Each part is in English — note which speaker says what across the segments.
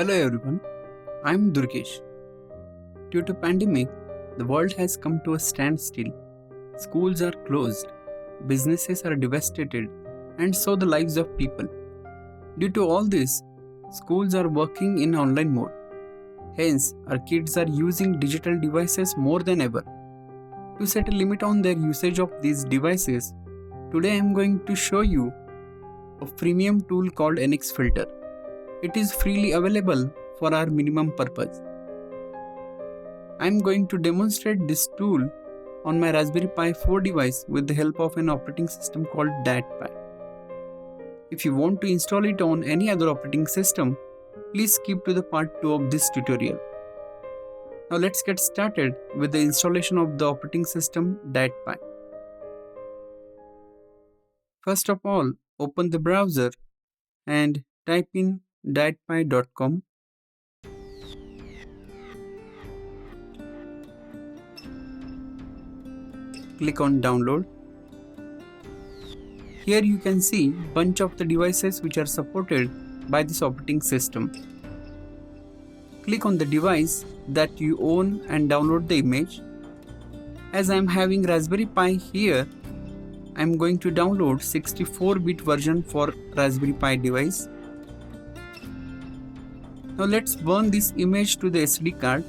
Speaker 1: Hello everyone, I'm Durgesh. Due to pandemic, the world has come to a standstill. Schools are closed, businesses are devastated, and so the lives of people. Due to all this, schools are working in online mode. Hence, our kids are using digital devices more than ever. To set a limit on their usage of these devices, today I am going to show you a freemium tool called NxFilter. It is freely available for our minimum purpose. I am going to demonstrate this tool on my Raspberry Pi 4 device with the help of an operating system called DietPi. If you want to install it on any other operating system, please skip to the part 2 of this tutorial. Now let's get started with the installation of the operating system DietPi. First of all, open the browser and type in dietpi.com. Click on download. Here you can see bunch of the devices which are supported by this operating system. Click on the device that you own and download the image. As I am having Raspberry Pi here, I am going to download 64-bit version for Raspberry Pi device. Now let's burn this image to the SD card.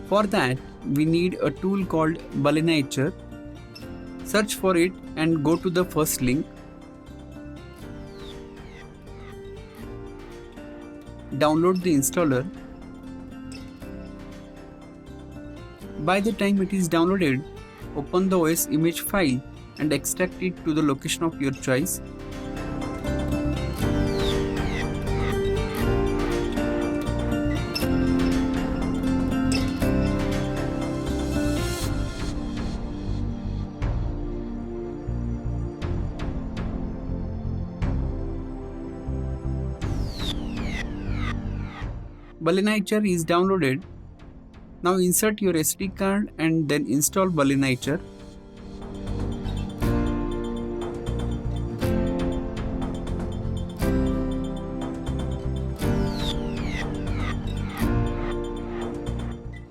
Speaker 1: For that, we need a tool called Balinature. Search for it and go to the first link. Download the installer. By the time it is downloaded, open the OS image file and extract it to the location of your choice. Balinature is downloaded. Now insert your SD card and then install Balinature.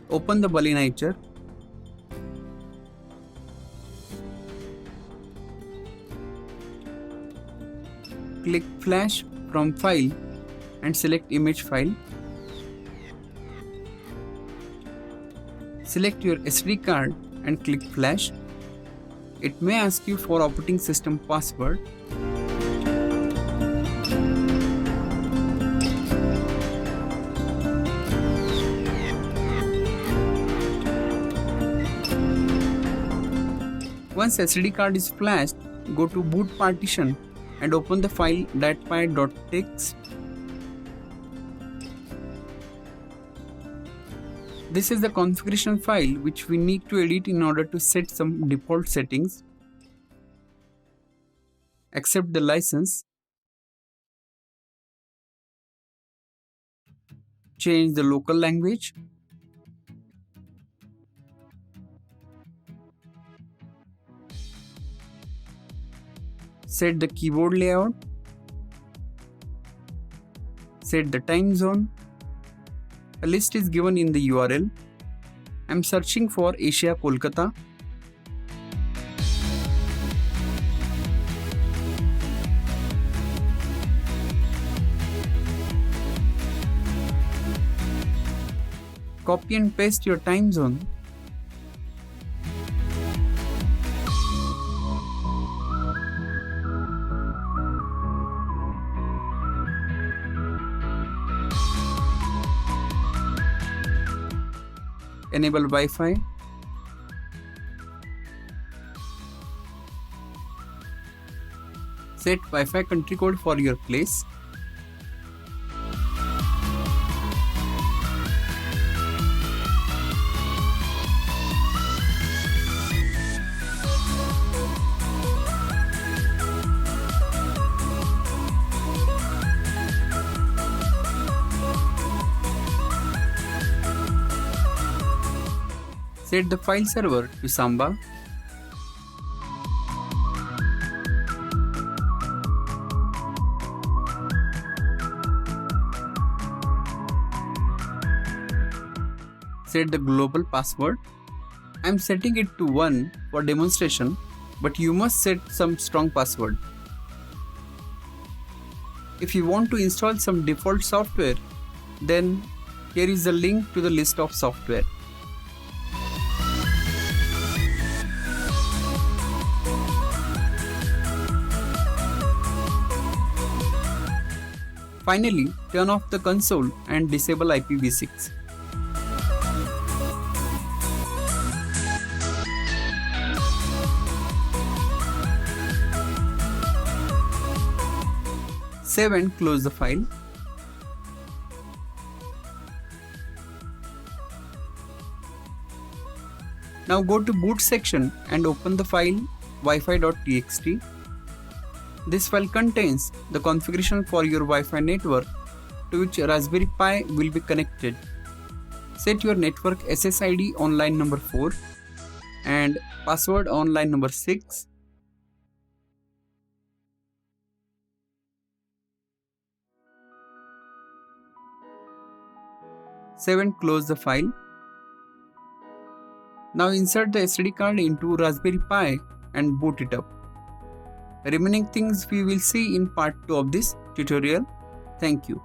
Speaker 1: Open the Balinature. Click Flash from File and select Image File. Select your SD card and click Flash. It may ask you for operating system password. Once SD card is flashed, go to boot partition and open the file dietpi.txt. This is the configuration file which we need to edit in order to set some default settings. Accept the license. Change the local language. Set the keyboard layout. Set the time zone. A list is given in the URL. I am searching for Asia Kolkata. Copy and paste your time zone. Enable Wi-Fi. Set Wi-Fi country code for your place. Set the file server to Samba. set the global password. I am setting it to 1 for demonstration, but you must set some strong password. If you want to install some default software, then here is the link to the list of software. Finally, turn off the console and disable IPv6. Save and close the file. Now go to boot section and open the file wifi.txt. This file contains the configuration for your Wi-Fi network to which Raspberry Pi will be connected. Set your network SSID on line number 4 and password on line number 6. Save and close the file. Now insert the SD card into Raspberry Pi and boot it up. Remaining things we will see in part 2 of this tutorial. Thank you.